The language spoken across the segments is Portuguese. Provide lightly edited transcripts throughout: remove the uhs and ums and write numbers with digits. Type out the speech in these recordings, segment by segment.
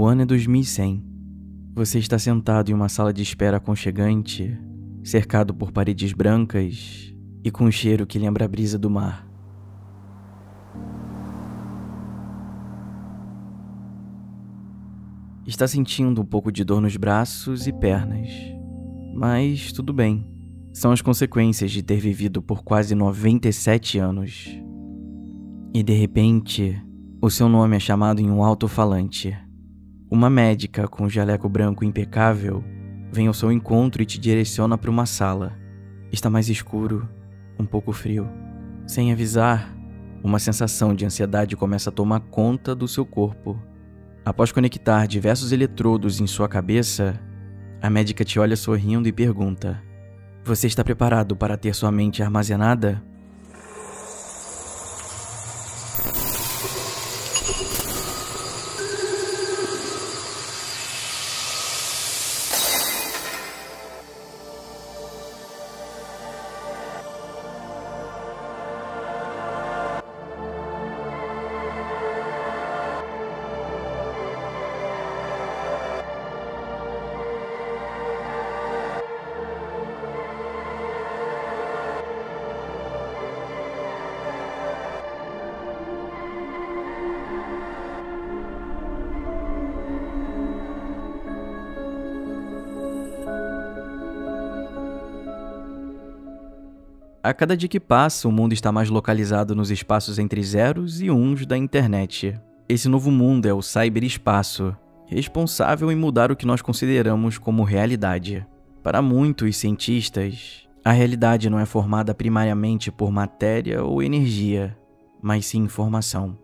O ano é 2100. Você está sentado em uma sala de espera aconchegante, cercado por paredes brancas e com um cheiro que lembra a brisa do mar. Está sentindo um pouco de dor nos braços e pernas, mas tudo bem. São as consequências de ter vivido por quase 97 anos. E de repente, o seu nome é chamado em um alto-falante. Uma médica com um jaleco branco impecável vem ao seu encontro e te direciona para uma sala. Está mais escuro, um pouco frio. Sem avisar, uma sensação de ansiedade começa a tomar conta do seu corpo. Após conectar diversos eletrodos em sua cabeça, a médica te olha sorrindo e pergunta: "Você está preparado para ter sua mente armazenada?" A cada dia que passa, o mundo está mais localizado nos espaços entre zeros e uns da internet. Esse novo mundo é o cyberespaço, responsável em mudar o que nós consideramos como realidade. Para muitos cientistas, a realidade não é formada primariamente por matéria ou energia, mas sim informação.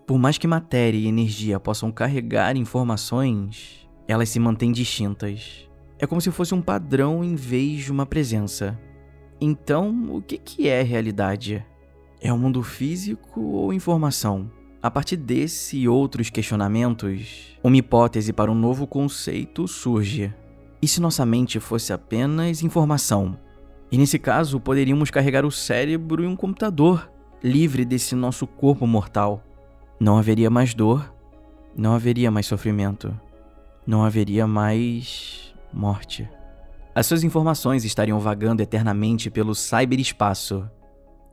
Por mais que matéria e energia possam carregar informações, elas se mantêm distintas. É como se fosse um padrão em vez de uma presença. Então, o que é realidade? É o mundo físico ou informação? A partir desse e outros questionamentos, uma hipótese para um novo conceito surge. E se nossa mente fosse apenas informação? E nesse caso, poderíamos carregar o cérebro em um computador, livre desse nosso corpo mortal. Não haveria mais dor, não haveria mais sofrimento, não haveria mais morte. As suas informações estariam vagando eternamente pelo cyberespaço.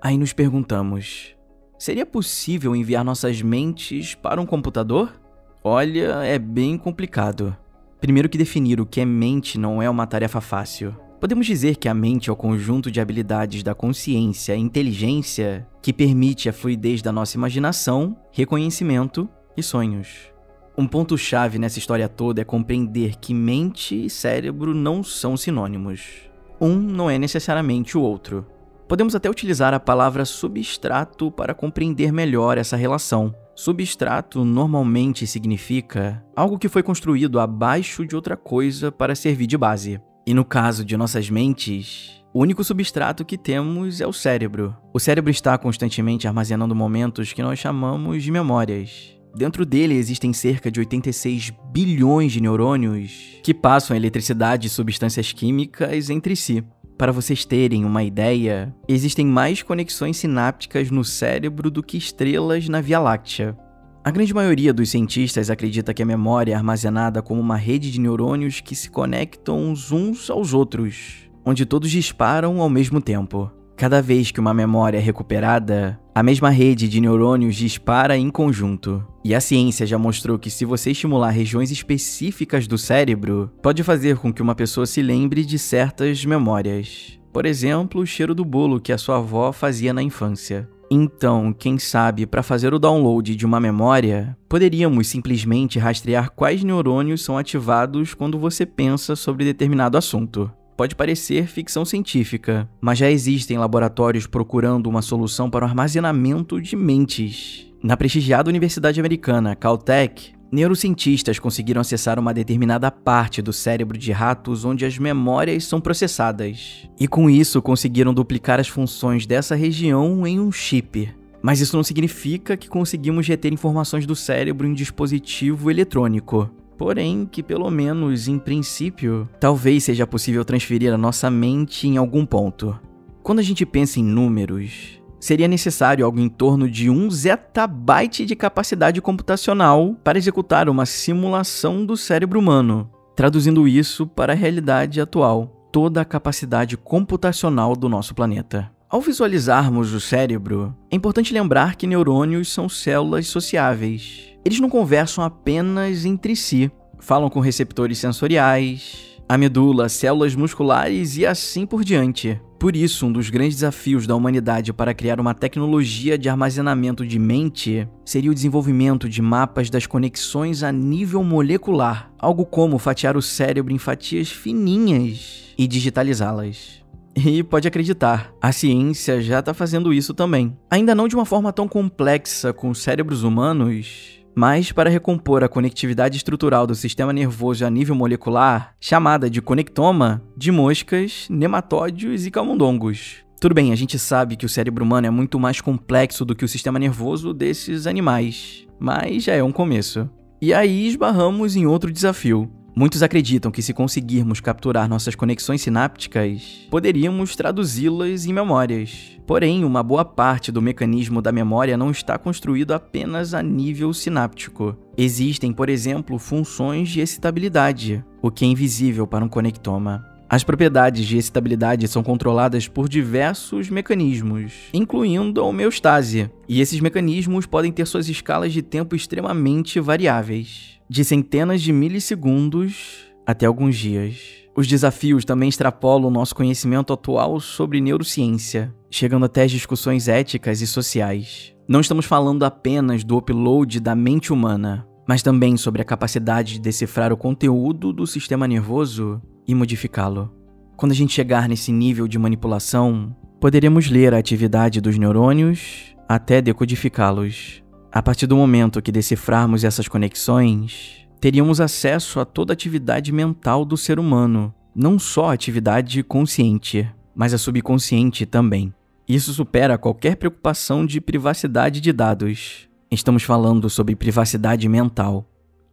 Aí nos perguntamos: seria possível enviar nossas mentes para um computador? Olha, é bem complicado. Primeiro que definir o que é mente não é uma tarefa fácil. Podemos dizer que a mente é o conjunto de habilidades da consciência e inteligência que permite a fluidez da nossa imaginação, reconhecimento e sonhos. Um ponto-chave nessa história toda é compreender que mente e cérebro não são sinônimos. Um não é necessariamente o outro. Podemos até utilizar a palavra substrato para compreender melhor essa relação. Substrato normalmente significa algo que foi construído abaixo de outra coisa para servir de base. E no caso de nossas mentes, o único substrato que temos é o cérebro. O cérebro está constantemente armazenando momentos que nós chamamos de memórias. Dentro dele existem cerca de 86 bilhões de neurônios que passam a eletricidade e substâncias químicas entre si. Para vocês terem uma ideia, existem mais conexões sinápticas no cérebro do que estrelas na Via Láctea. A grande maioria dos cientistas acredita que a memória é armazenada como uma rede de neurônios que se conectam uns aos outros, onde todos disparam ao mesmo tempo. Cada vez que uma memória é recuperada, a mesma rede de neurônios dispara em conjunto. E a ciência já mostrou que se você estimular regiões específicas do cérebro, pode fazer com que uma pessoa se lembre de certas memórias. Por exemplo, o cheiro do bolo que a sua avó fazia na infância. Então, quem sabe, para fazer o download de uma memória, poderíamos simplesmente rastrear quais neurônios são ativados quando você pensa sobre determinado assunto. Pode parecer ficção científica, mas já existem laboratórios procurando uma solução para o armazenamento de mentes. Na prestigiada Universidade Americana, Caltech, neurocientistas conseguiram acessar uma determinada parte do cérebro de ratos onde as memórias são processadas. E com isso conseguiram duplicar as funções dessa região em um chip. Mas isso não significa que conseguimos reter informações do cérebro em um dispositivo eletrônico. Porém, que pelo menos em princípio, talvez seja possível transferir a nossa mente em algum ponto. Quando a gente pensa em números, seria necessário algo em torno de 1 zettabyte de capacidade computacional para executar uma simulação do cérebro humano. Traduzindo isso para a realidade atual, toda a capacidade computacional do nosso planeta. Ao visualizarmos o cérebro, é importante lembrar que neurônios são células sociáveis. Eles não conversam apenas entre si, falam com receptores sensoriais, a medula, células musculares e assim por diante. Por isso, um dos grandes desafios da humanidade para criar uma tecnologia de armazenamento de mente seria o desenvolvimento de mapas das conexões a nível molecular, algo como fatiar o cérebro em fatias fininhas e digitalizá-las. E pode acreditar, a ciência já está fazendo isso também. Ainda não de uma forma tão complexa com os cérebros humanos, mas para recompor a conectividade estrutural do sistema nervoso a nível molecular, chamada de conectoma, de moscas, nematódios e camundongos. Tudo bem, a gente sabe que o cérebro humano é muito mais complexo do que o sistema nervoso desses animais, mas já é um começo. E aí esbarramos em outro desafio. Muitos acreditam que se conseguirmos capturar nossas conexões sinápticas, poderíamos traduzi-las em memórias. Porém, uma boa parte do mecanismo da memória não está construído apenas a nível sináptico. Existem, por exemplo, funções de excitabilidade, o que é invisível para um conectoma. As propriedades de excitabilidade são controladas por diversos mecanismos, incluindo a homeostase, e esses mecanismos podem ter suas escalas de tempo extremamente variáveis, de centenas de milissegundos até alguns dias. Os desafios também extrapolam o nosso conhecimento atual sobre neurociência, chegando até as discussões éticas e sociais. Não estamos falando apenas do upload da mente humana, mas também sobre a capacidade de decifrar o conteúdo do sistema nervoso e modificá-lo. Quando a gente chegar nesse nível de manipulação, poderemos ler a atividade dos neurônios até decodificá-los. A partir do momento que decifrarmos essas conexões, teríamos acesso a toda a atividade mental do ser humano, não só a atividade consciente, mas a subconsciente também. Isso supera qualquer preocupação de privacidade de dados. Estamos falando sobre privacidade mental.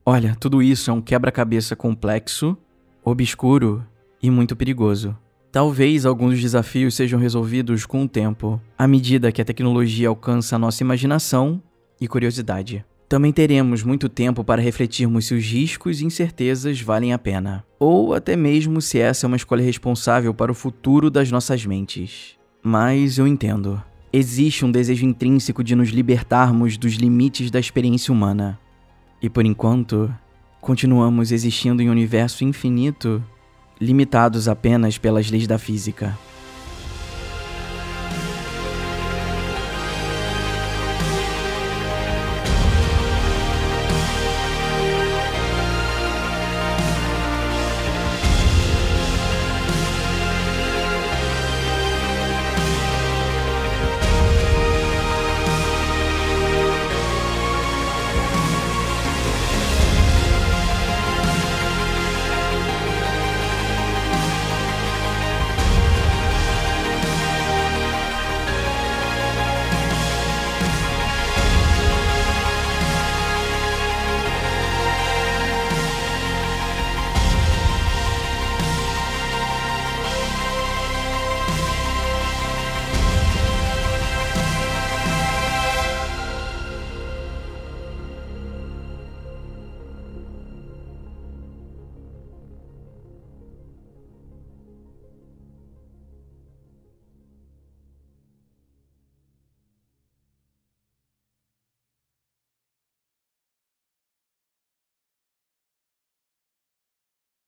Olha, tudo isso é um quebra-cabeça complexo, obscuro e muito perigoso. Talvez alguns desafios sejam resolvidos com o tempo, à medida que a tecnologia alcança a nossa imaginação e curiosidade. Também teremos muito tempo para refletirmos se os riscos e incertezas valem a pena, ou até mesmo se essa é uma escolha responsável para o futuro das nossas mentes. Mas eu entendo. Existe um desejo intrínseco de nos libertarmos dos limites da experiência humana. E por enquanto, continuamos existindo em um universo infinito, limitados apenas pelas leis da física.